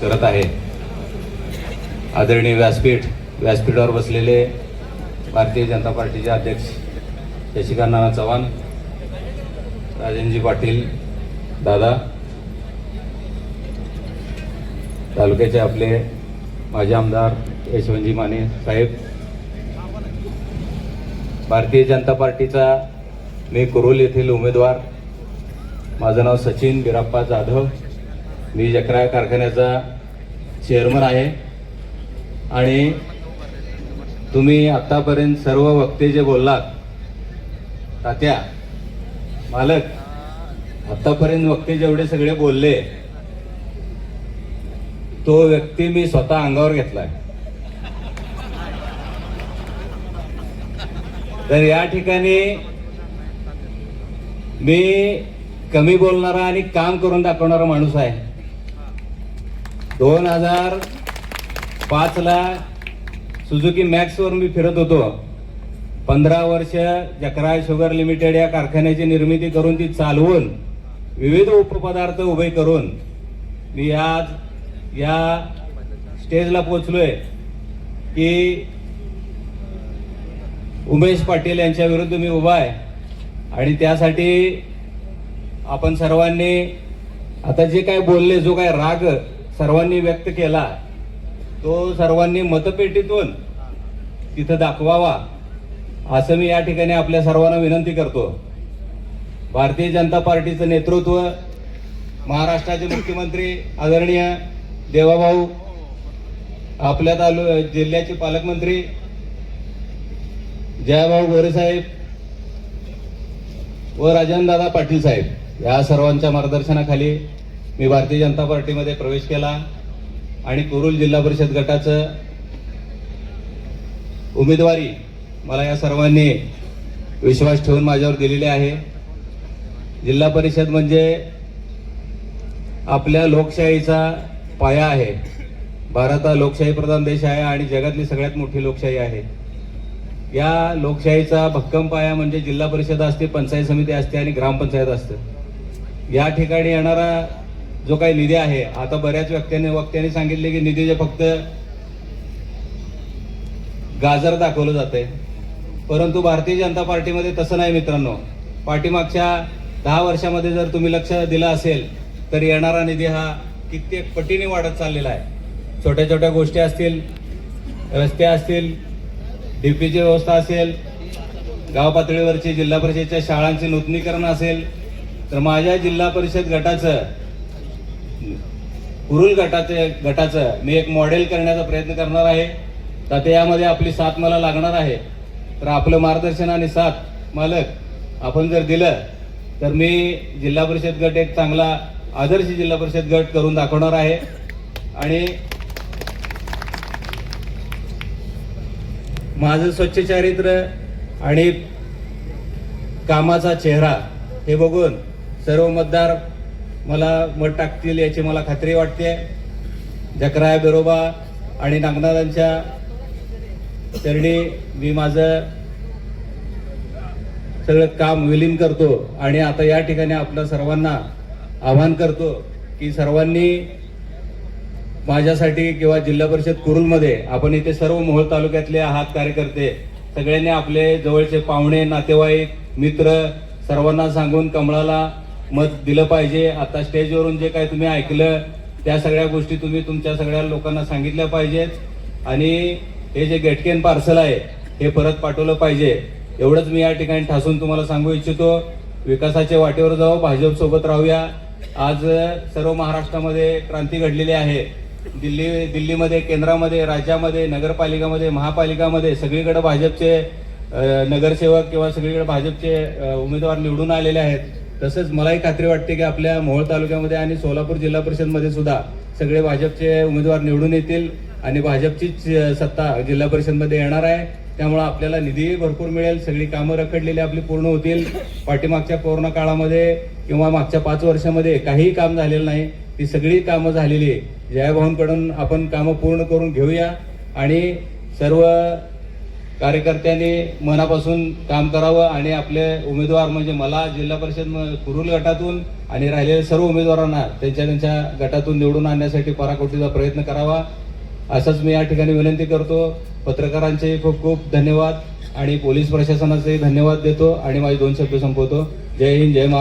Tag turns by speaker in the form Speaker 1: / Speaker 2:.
Speaker 1: करत आहे. आदरणीय व्यासपीठावर बसलेले भारतीय जनता पार्टीचे अध्यक्ष शशिकांत नाना चव्हाण, राजनजी पाटील दादा, तालुक्याचे आपले माजी आमदार यशवंतजी माने साहेब, भारतीय जनता पार्टीचा मी कुरुल येथील उमेदवार, माझं नाव सचिन बिराप्पा जाधव, मी जकरा कारखान्याचा चेअरमन आहे. आणि तुम्ही आतापर्यंत सर्व वक्ते जे बोललात, तात्या मालक, आतापर्यंत वक्ते जेवढे सगळे बोलले तो व्यक्ती मी स्वतः अंगावर घेतलाय. तर या ठिकाणी मी कमी बोलणारा आणि काम करून दाखवणारा माणूस आहे. 2005 ला सुझुकी मॅक्सवर मी फिरत होतो. 15 वर्ष जकरा शुगर लिमिटेड या कारखान्याची निर्मिती करून ती चालवून विविध उपपदार्थ उभे करून मी आज या स्टेजला पोहोचलोय की उमेश पाटील यांच्या विरुद्ध मी उभा आहे. आणि त्यासाठी आपण सर्वांनी आता जे काय बोलले, जो काय राग सर्वांनी व्यक्त केला, तो सर्वांनी मतपेटीतून तिथं दाखवावा असं मी या ठिकाणी आपल्या सर्वांना विनंती करतो. भारतीय जनता पार्टीचं नेतृत्व, महाराष्ट्राचे मुख्यमंत्री आदरणीय देवाभाऊ, आपल्या जिल्ह्याचे पालकमंत्री जयभाऊ गोरे साहेब व राजनदादा पाटील साहेब, या सर्वांच्या मार्गदर्शनाखाली मी भारतीय जनता पार्टीमध्ये प्रवेश केला आणि कुरुल जिल्हा परिषद गटाचं उमेदवारी मला या सर्वांनी विश्वास ठेवून माझ्यावर दिलेले आहे. जिल्हा परिषद म्हणजे आपल्या लोकशाहीचा पाया आहे. भारत हा लोकशाही प्रधान देश आहे आणि जगातली सगळ्यात मोठी लोकशाही आहे. या लोकशाहीचा भक्कम पाया म्हणजे जिल्हा परिषद असते, पंचायत समिती असते आणि ग्रामपंचायत असते. या ठिकाणी येणारा जो काही निधी आहे, आता बऱ्याच वक्त्यांनी सांगितले की निधीचे फक्त गाजर दाखवलं जाते, परंतु भारतीय जनता पार्टीमध्ये तसं नाही मित्रांनो. पाठीमागच्या 10 वर्षामध्ये जर तुम्ही लक्ष दिलं असेल तर येणारा निधी हा कित्येक पटीने वाढत चाललेला आहे. छोट्या छोट्या गोष्टी असतील, रस्ते असतील, डीपीची व्यवस्था असेल, गाव पातळीवरची जिल्हा परिषदच्या शाळांचे नूतनीकरण असेल, तर माझ्या जिल्हा परिषद गटाचं, कुरुल गटाचं मी एक मॉडेल करण्याचा प्रयत्न करणार आहे. तर यामध्ये आपली साथ मला लागणार आहे. तर आपलं मार्गदर्शन आणि साथ मालक आपण जर दिलं तर मी जिल्हा परिषद गट एक चांगला आदर्श जिल्हा परिषद गट करून दाखवणार आहे. आणि माझं स्वच्छ चारित्र्य आणि कामाचा चेहरा हे बघून सर्व मतदार मला मत टाकतील याची मला खात्री वाटते. जकरा बिरोबा आणि नागनाथांच्या चरणी मी माझं सगळं काम विलीन करतो. आणि आता या ठिकाणी आपल्या सर्वांना आवाहन करतो की सर्वांनी माझ्यासाठी किंवा जिल्हा परिषद कुरुलमध्ये आपण इथे सर्व मोहोळ तालुक्यातले आहात कार्यकर्ते, सगळ्यांनी आपले जवळचे पाहुणे, नातेवाईक, मित्र सर्वांना सांगून कमळाला मत दिलं पाहिजे. आता स्टेजवरून जे काय तुम्ही ऐकलं त्या सगळ्या गोष्टी तुम्ही तुमच्या सगळ्या लोकांना सांगितल्या पाहिजेत. आणि हे जे गेटकेन पार्सल आहे हे परत पाठवलं पाहिजे. एवढंच मी या ठिकाणी ठासून तुम्हाला सांगू इच्छितो. विकासाच्या वाटेवर जाऊ, भाजप सोबत राहूया. आज सर्व महाराष्ट्रामध्ये क्रांती घडलेली आहे. दिल्लीमध्ये, केंद्रामध्ये, राज्यामध्ये, नगरपालिकामध्ये, महापालिकामध्ये सगळीकडे भाजपचे नगरसेवक किंवा सगळीकडे भाजपचे उमेदवार निवडून आलेले आहेत. तसंच मलाही खात्री वाटते की आपल्या मोहोळ तालुक्यामध्ये आणि सोलापूर जिल्हा परिषदमध्ये सुद्धा सगळे भाजपचे उमेदवार निवडून येतील आणि भाजपचीच सत्ता जिल्हा परिषदमध्ये येणार आहे. त्यामुळे आपल्याला निधी भरपूर मिळेल, सगळी कामं रखडलेली आपली पूर्ण होतील. पाठीमागच्या कोरोना काळामध्ये किंवा मागच्या 5 वर्षामध्ये काहीही काम झालेलं नाही, ती सगळी कामं झालेली. जयभाऊंकडून आपण कामं पूर्ण करून घेऊया आणि सर्व कार्यकर्त्यांनी मनापासून काम करावं आणि आपले उमेदवार म्हणजे मला जिल्हा परिषद कुरुल गटातून आणि राहिलेल्या सर्व उमेदवारांना त्यांच्या गटातून निवडून आणण्यासाठी पराकोटीचा प्रयत्न करावा असंच मी या ठिकाणी विनंती करतो. पत्रकारांचे खूप खूप धन्यवाद आणि पोलीस प्रशासनाचे धन्यवाद देतो आणि माझे 2 शब्द संपवतो. जय हिंद, जय महाराष्ट्र.